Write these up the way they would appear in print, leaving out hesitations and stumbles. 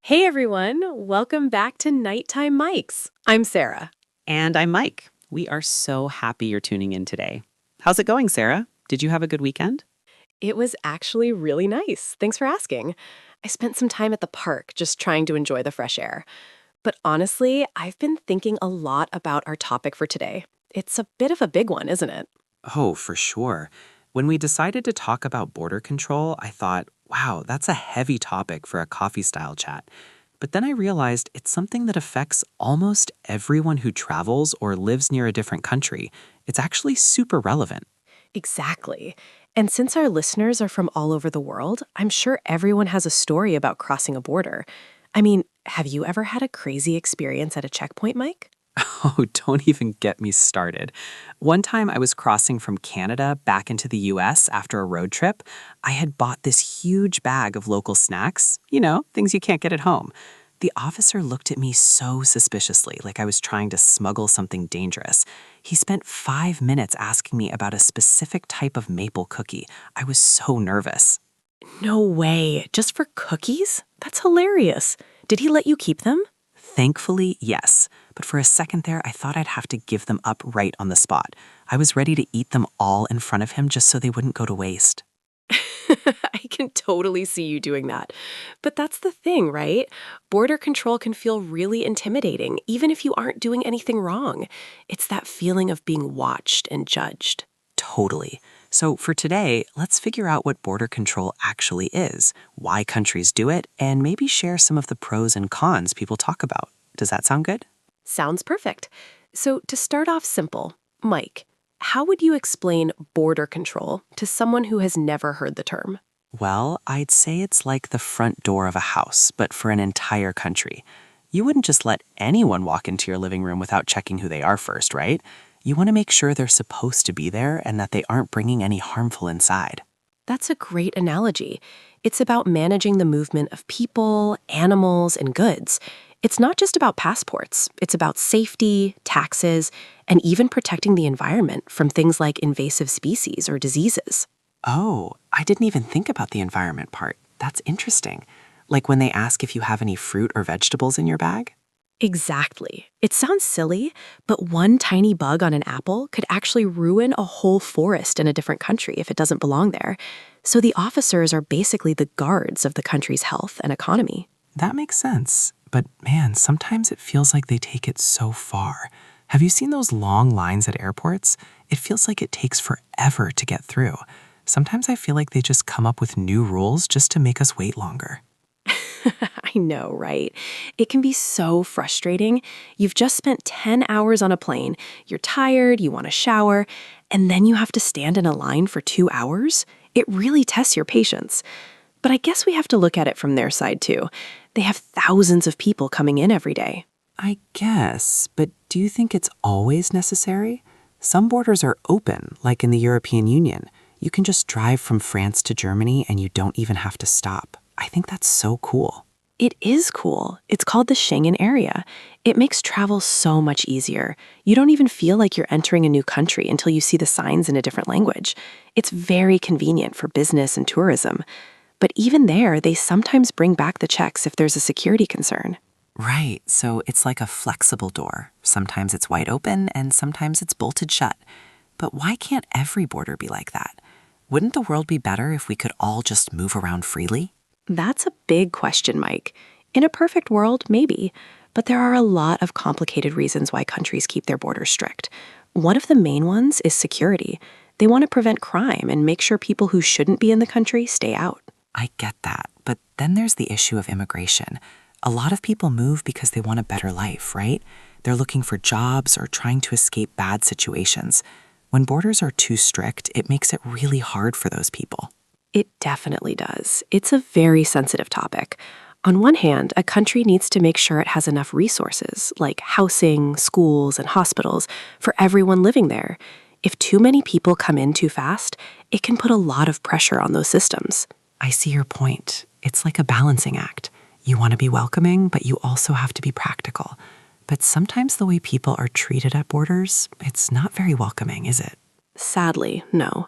Hey everyone, welcome back to Nighttime Mics. I'm Sarah. And I'm Mike. We are so happy you're tuning in today. How's it going, Sarah? Did you have a good weekend? It was actually really nice. Thanks for asking. I spent some time at the park just trying to enjoy the fresh air. But honestly, I've been thinking a lot about our topic for today. It's a bit of a big one, isn't it? Oh, for sure. When we decided to talk about border control, I thought, wow, that's a heavy topic for a coffee style chat. But then I realized it's something that affects almost everyone who travels or lives near a different country. It's actually super relevant. Exactly. And since our listeners are from all over the world, I'm sure everyone has a story about crossing a border. I mean, have you ever had a crazy experience at a checkpoint, Mike? Oh, don't even get me started. One time I was crossing from Canada back into the US after a road trip. I had bought this huge bag of local snacks, things you can't get at home. The officer looked at me so suspiciously, like I was trying to smuggle something dangerous. He spent 5 minutes asking me about a specific type of maple cookie. I was so nervous. No way. Just for cookies? That's hilarious. Did he let you keep them? Thankfully, yes. But for a second there, I thought I'd have to give them up right on the spot. I was ready to eat them all in front of him just so they wouldn't go to waste. I can totally see you doing that. But that's the thing, right? Border control can feel really intimidating, even if you aren't doing anything wrong. It's that feeling of being watched and judged. Totally. So for today, let's figure out what border control actually is, why countries do it, and maybe share some of the pros and cons people talk about. Does that sound good? Sounds perfect. So to start off simple, Mike, how would you explain border control to someone who has never heard the term? Well, I'd say it's like the front door of a house, but for an entire country. You wouldn't just let anyone walk into your living room without checking who they are first, right? You want to make sure they're supposed to be there and that they aren't bringing any harmful inside. That's a great analogy. It's about managing the movement of people, animals, and goods. It's not just about passports. It's about safety, taxes, and even protecting the environment from things like invasive species or diseases. Oh, I didn't even think about the environment part. That's interesting. Like when they ask if you have any fruit or vegetables in your bag? Exactly. It sounds silly, but one tiny bug on an apple could actually ruin a whole forest in a different country if it doesn't belong there. So the officers are basically the guards of the country's health and economy. That makes sense. But man, sometimes it feels like they take it so far. Have you seen those long lines at airports? It feels like it takes forever to get through. Sometimes I feel like they just come up with new rules just to make us wait longer. I know, right? It can be so frustrating. You've just spent 10 hours on a plane, you're tired, you want to shower, and then you have to stand in a line for 2 hours? It really tests your patience. But I guess we have to look at it from their side too. They have thousands of people coming in every day. I guess, but do you think it's always necessary? Some borders are open, like in the European Union. You can just drive from France to Germany and you don't even have to stop. I think that's so cool. It is cool. It's called the Schengen area. It makes travel so much easier. You don't even feel like you're entering a new country until you see the signs in a different language. It's very convenient for business and tourism. But even there, they sometimes bring back the checks if there's a security concern. Right, so it's like a flexible door. Sometimes it's wide open and sometimes it's bolted shut. But why can't every border be like that? Wouldn't the world be better if we could all just move around freely? That's a big question, Mike. In a perfect world, maybe. But there are a lot of complicated reasons why countries keep their borders strict. One of the main ones is security. They want to prevent crime and make sure people who shouldn't be in the country stay out. I get that, but then there's the issue of immigration. A lot of people move because they want a better life, right? They're looking for jobs or trying to escape bad situations. When borders are too strict, it makes it really hard for those people. It definitely does. It's a very sensitive topic. On one hand, a country needs to make sure it has enough resources, like housing, schools, and hospitals, for everyone living there. If too many people come in too fast, it can put a lot of pressure on those systems. I see your point. It's like a balancing act. You want to be welcoming, but you also have to be practical. But sometimes the way people are treated at borders, it's not very welcoming, is it? Sadly, no.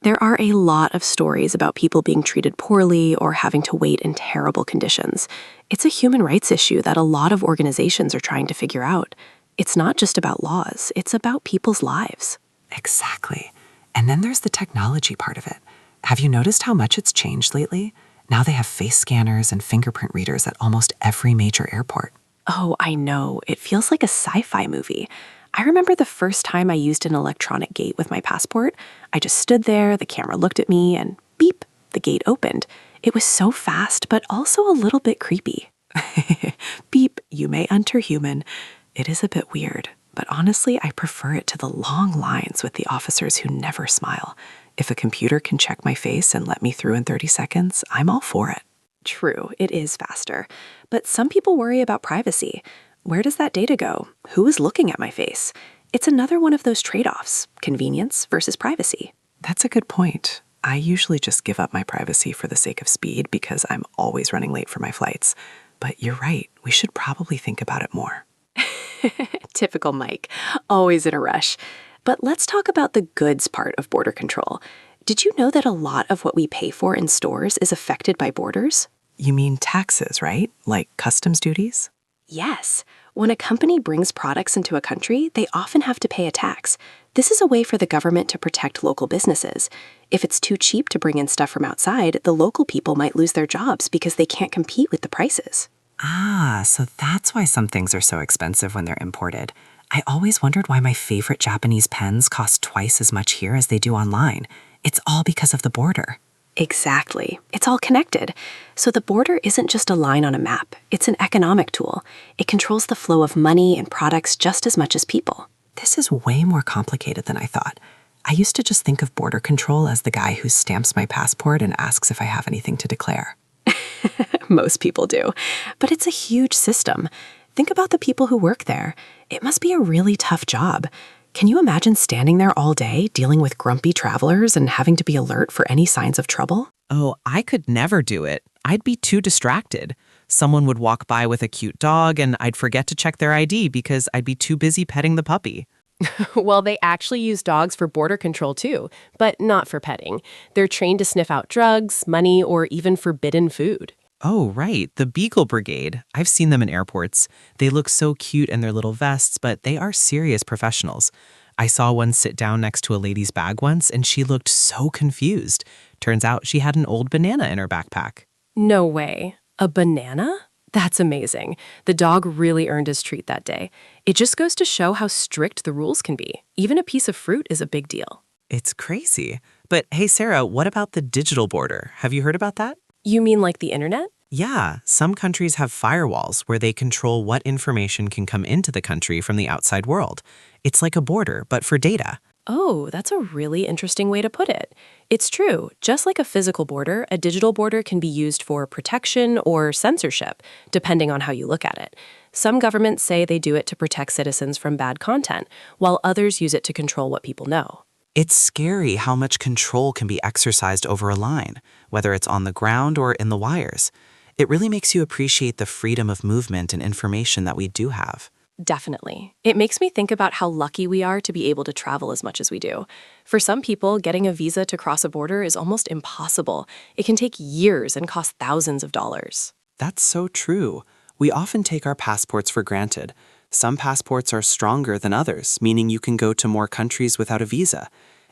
There are a lot of stories about people being treated poorly or having to wait in terrible conditions. It's a human rights issue that a lot of organizations are trying to figure out. It's not just about laws, it's about people's lives. Exactly. And then there's the technology part of it. Have you noticed how much it's changed lately? Now they have face scanners and fingerprint readers at almost every major airport. Oh, I know. It feels like a sci-fi movie. I remember the first time I used an electronic gate with my passport. I just stood there, the camera looked at me, and beep, the gate opened. It was so fast, but also a little bit creepy. Beep, you may enter human. It is a bit weird, but honestly, I prefer it to the long lines with the officers who never smile. If a computer can check my face and let me through in 30 seconds, I'm all for it. True, it is faster. But some people worry about privacy. Where does that data go? Who is looking at my face? It's another one of those trade-offs, convenience versus privacy. That's a good point. I usually just give up my privacy for the sake of speed because I'm always running late for my flights. But you're right, we should probably think about it more. Typical Mike, always in a rush. But let's talk about the goods part of border control. Did you know that a lot of what we pay for in stores is affected by borders? You mean taxes, right? Like customs duties? Yes. When a company brings products into a country, they often have to pay a tax. This is a way for the government to protect local businesses. If it's too cheap to bring in stuff from outside, the local people might lose their jobs because they can't compete with the prices. Ah, so that's why some things are so expensive when they're imported. I always wondered why my favorite Japanese pens cost twice as much here as they do online. It's all because of the border. Exactly. It's all connected. So the border isn't just a line on a map. It's an economic tool. It controls the flow of money and products just as much as people. This is way more complicated than I thought. I used to just think of border control as the guy who stamps my passport and asks if I have anything to declare. Most people do. But it's a huge system. Think about the people who work there. It must be a really tough job. Can you imagine standing there all day, dealing with grumpy travelers and having to be alert for any signs of trouble? Oh, I could never do it. I'd be too distracted. Someone would walk by with a cute dog and I'd forget to check their ID because I'd be too busy petting the puppy. Well, they actually use dogs for border control too, but not for petting. They're trained to sniff out drugs, money, or even forbidden food. Oh, right, the Beagle Brigade. I've seen them in airports. They look so cute in their little vests, but they are serious professionals. I saw one sit down next to a lady's bag once, and she looked so confused. Turns out she had an old banana in her backpack. No way. A banana? That's amazing. The dog really earned his treat that day. It just goes to show how strict the rules can be. Even a piece of fruit is a big deal. It's crazy. But hey, Sarah, what about the digital border? Have you heard about that? You mean like the internet? Yeah, some countries have firewalls where they control what information can come into the country from the outside world. It's like a border, but for data. Oh, that's a really interesting way to put it. It's true. Just like a physical border, a digital border can be used for protection or censorship, depending on how you look at it. Some governments say they do it to protect citizens from bad content, while others use it to control what people know. It's scary how much control can be exercised over a line, whether it's on the ground or in the wires. It really makes you appreciate the freedom of movement and information that we do have. Definitely. It makes me think about how lucky we are to be able to travel as much as we do. For some people, getting a visa to cross a border is almost impossible. It can take years and cost thousands of dollars. That's so true. We often take our passports for granted. Some passports are stronger than others, meaning you can go to more countries without a visa.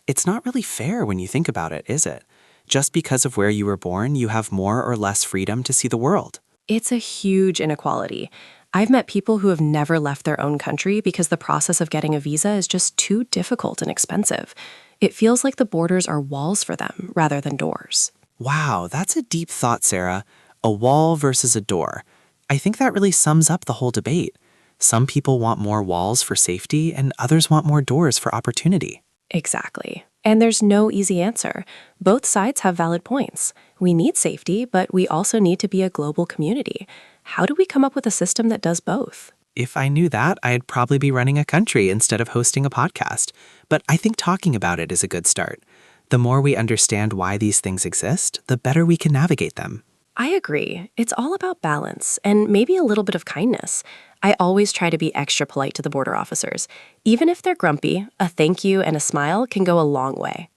It's not really fair when you think about it, is it? Just because of where you were born, you have more or less freedom to see the world. It's a huge inequality. I've met people who have never left their own country because the process of getting a visa is just too difficult and expensive. It feels like the borders are walls for them rather than doors. Wow, that's a deep thought, Sarah. A wall versus a door. I think that really sums up the whole debate. Some people want more walls for safety, and others want more doors for opportunity. Exactly. And there's no easy answer. Both sides have valid points. We need safety, but we also need to be a global community. How do we come up with a system that does both? If I knew that, I'd probably be running a country instead of hosting a podcast. But I think talking about it is a good start. The more we understand why these things exist, the better we can navigate them. I agree. It's all about balance and maybe a little bit of kindness. I always try to be extra polite to the border officers. Even if they're grumpy, a thank you and a smile can go a long way.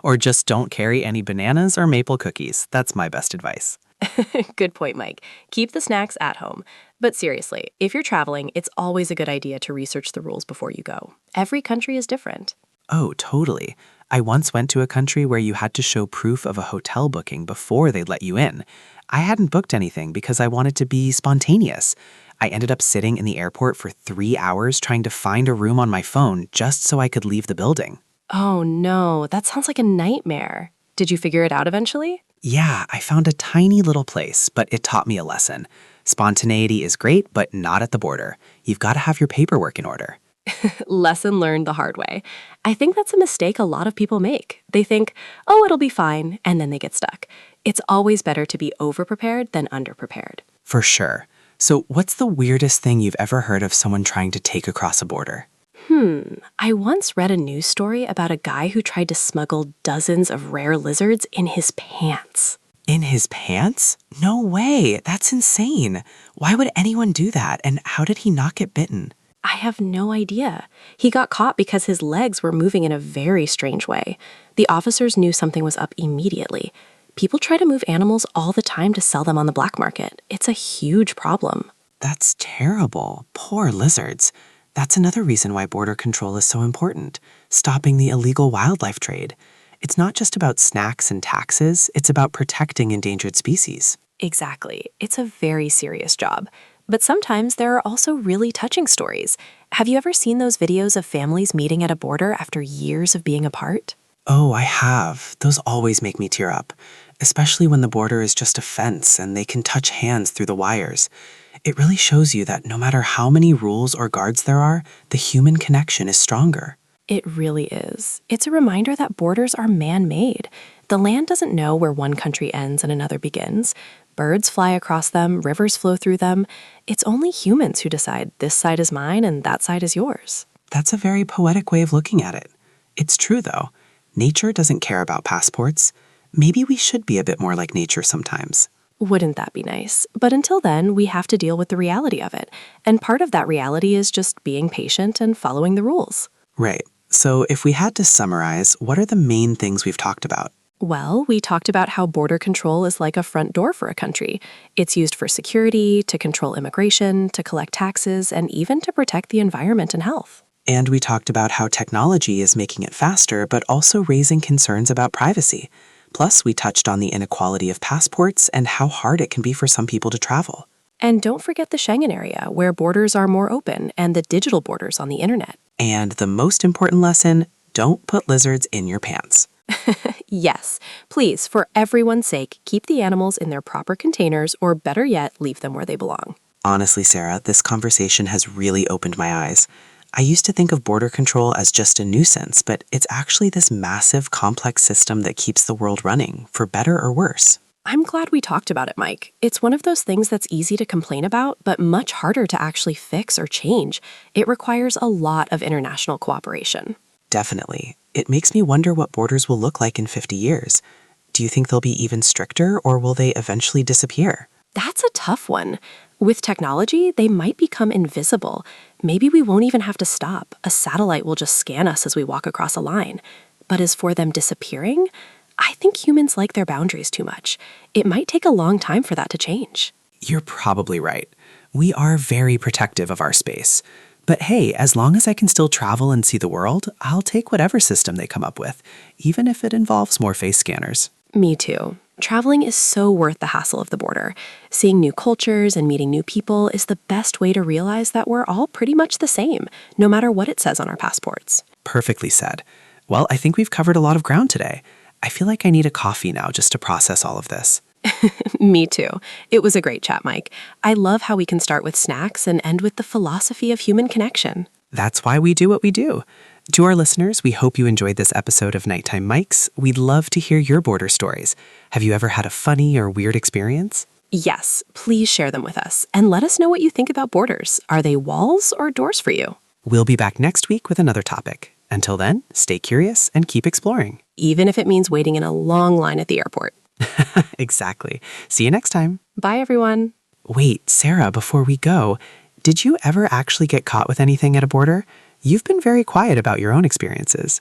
Or just don't carry any bananas or maple cookies. That's my best advice. Good point, Mike. Keep the snacks at home. But seriously, if you're traveling, it's always a good idea to research the rules before you go. Every country is different. Oh, totally. I once went to a country where you had to show proof of a hotel booking before they'd let you in. I hadn't booked anything because I wanted to be spontaneous. I ended up sitting in the airport for 3 hours trying to find a room on my phone just so I could leave the building. Oh no, that sounds like a nightmare. Did you figure it out eventually? Yeah, I found a tiny little place, but it taught me a lesson. Spontaneity is great, but not at the border. You've got to have your paperwork in order. Lesson learned the hard way. I think that's a mistake a lot of people make. They think, oh, it'll be fine, and then they get stuck. It's always better to be overprepared than underprepared. For sure. So, what's the weirdest thing you've ever heard of someone trying to take across a border? I once read a news story about a guy who tried to smuggle dozens of rare lizards in his pants. In his pants? No way. That's insane. Why would anyone do that? And how did he not get bitten? I have no idea. He got caught because his legs were moving in a very strange way. The officers knew something was up immediately. People try to move animals all the time to sell them on the black market. It's a huge problem. That's terrible. Poor lizards. That's another reason why border control is so important, stopping the illegal wildlife trade. It's not just about snacks and taxes, it's about protecting endangered species. Exactly. It's a very serious job. But sometimes there are also really touching stories. Have you ever seen those videos of families meeting at a border after years of being apart? Oh, I have. Those always make me tear up, especially when the border is just a fence and they can touch hands through the wires. It really shows you that no matter how many rules or guards there are, the human connection is stronger. It really is. It's a reminder that borders are man-made. The land doesn't know where one country ends and another begins. Birds fly across them, rivers flow through them. It's only humans who decide this side is mine and that side is yours. That's a very poetic way of looking at it. It's true, though. Nature doesn't care about passports. Maybe we should be a bit more like nature sometimes. Wouldn't that be nice? But until then, we have to deal with the reality of it. And part of that reality is just being patient and following the rules. Right. So if we had to summarize, what are the main things we've talked about? Well, we talked about how border control is like a front door for a country. It's used for security, to control immigration, to collect taxes, and even to protect the environment and health. And we talked about how technology is making it faster, but also raising concerns about privacy. Plus, we touched on the inequality of passports and how hard it can be for some people to travel. And don't forget the Schengen area, where borders are more open, and the digital borders on the internet. And the most important lesson, don't put lizards in your pants. Yes, please, for everyone's sake, keep the animals in their proper containers, or better yet, leave them where they belong. Honestly, Sarah, this conversation has really opened my eyes. I used to think of border control as just a nuisance, but it's actually this massive, complex system that keeps the world running, for better or worse. I'm glad we talked about it, Mike. It's one of those things that's easy to complain about, but much harder to actually fix or change. It requires a lot of international cooperation. Definitely. It makes me wonder what borders will look like in 50 years. Do you think they'll be even stricter, or will they eventually disappear? That's a tough one. With technology, they might become invisible. Maybe we won't even have to stop. A satellite will just scan us as we walk across a line. But as for them disappearing, I think humans like their boundaries too much. It might take a long time for that to change. You're probably right. We are very protective of our space. But hey, as long as I can still travel and see the world, I'll take whatever system they come up with, even if it involves more face scanners. Me too. Traveling is so worth the hassle of the border. Seeing new cultures and meeting new people is the best way to realize that we're all pretty much the same, no matter what it says on our passports. Perfectly said. Well, I think we've covered a lot of ground today. I feel like I need a coffee now just to process all of this. Me too. It was a great chat, Mike. I love how we can start with snacks and end with the philosophy of human connection. That's why we do what we do. To our listeners, we hope you enjoyed this episode of Nighttime Mics. We'd love to hear your border stories. Have you ever had a funny or weird experience? Yes, please share them with us and let us know what you think about borders. Are they walls or doors for you? We'll be back next week with another topic. Until then, stay curious and keep exploring. Even if it means waiting in a long line at the airport. Exactly. See you next time. Bye, everyone. Wait, Sarah, before we go, did you ever actually get caught with anything at a border? You've been very quiet about your own experiences.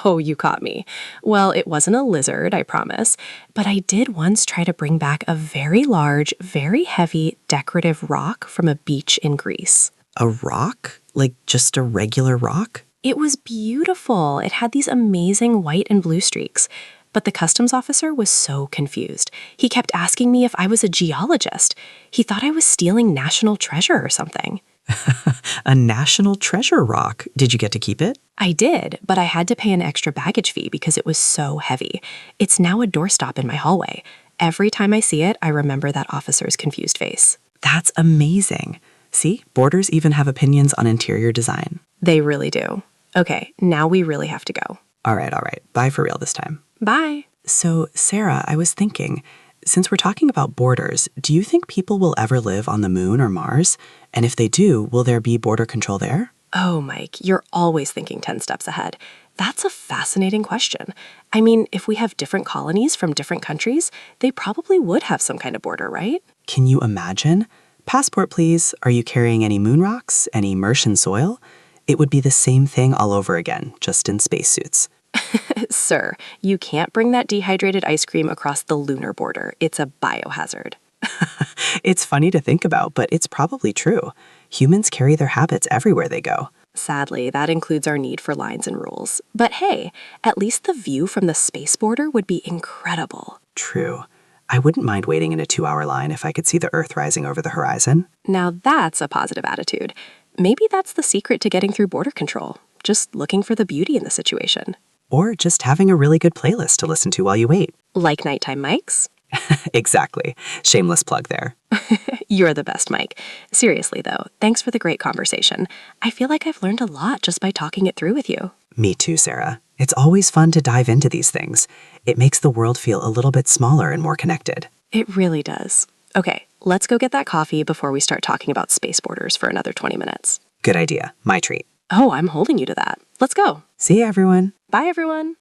Oh, you caught me. Well, it wasn't a lizard, I promise, but I did once try to bring back a very large, very heavy decorative rock from a beach in Greece. A rock? Like just a regular rock? It was beautiful. It had these amazing white and blue streaks. But the customs officer was so confused. He kept asking me if I was a geologist. He thought I was stealing national treasure or something. A national treasure rock. Did you get to keep it? I did, but I had to pay an extra baggage fee because it was so heavy. It's now a doorstop in my hallway. Every time I see it, I remember that officer's confused face. That's amazing. See, borders even have opinions on interior design. They really do. Okay, now we really have to go. All right. Bye for real this time. Bye. So, Sarah, I was thinking, since we're talking about borders, do you think people will ever live on the moon or Mars? And if they do, will there be border control there? Oh, Mike, you're always thinking 10 steps ahead. That's a fascinating question. I mean, if we have different colonies from different countries, they probably would have some kind of border, right? Can you imagine? Passport, please. Are you carrying any moon rocks? Any Martian soil? It would be the same thing all over again, just in spacesuits. Sir, you can't bring that dehydrated ice cream across the lunar border. It's a biohazard. It's funny to think about, but it's probably true. Humans carry their habits everywhere they go. Sadly, that includes our need for lines and rules. But hey, at least the view from the space border would be incredible. True. I wouldn't mind waiting in a 2-hour line if I could see the Earth rising over the horizon. Now that's a positive attitude. Maybe that's the secret to getting through border control. Just looking for the beauty in the situation. Or just having a really good playlist to listen to while you wait. Like Nighttime Mics? Exactly. Shameless plug there. You're the best, Mike. Seriously, though, thanks for the great conversation. I feel like I've learned a lot just by talking it through with you. Me too, Sarah. It's always fun to dive into these things. It makes the world feel a little bit smaller and more connected. It really does. Okay, let's go get that coffee before we start talking about space borders for another 20 minutes. Good idea. My treat. Oh, I'm holding you to that. Let's go. See you, everyone. Bye, everyone.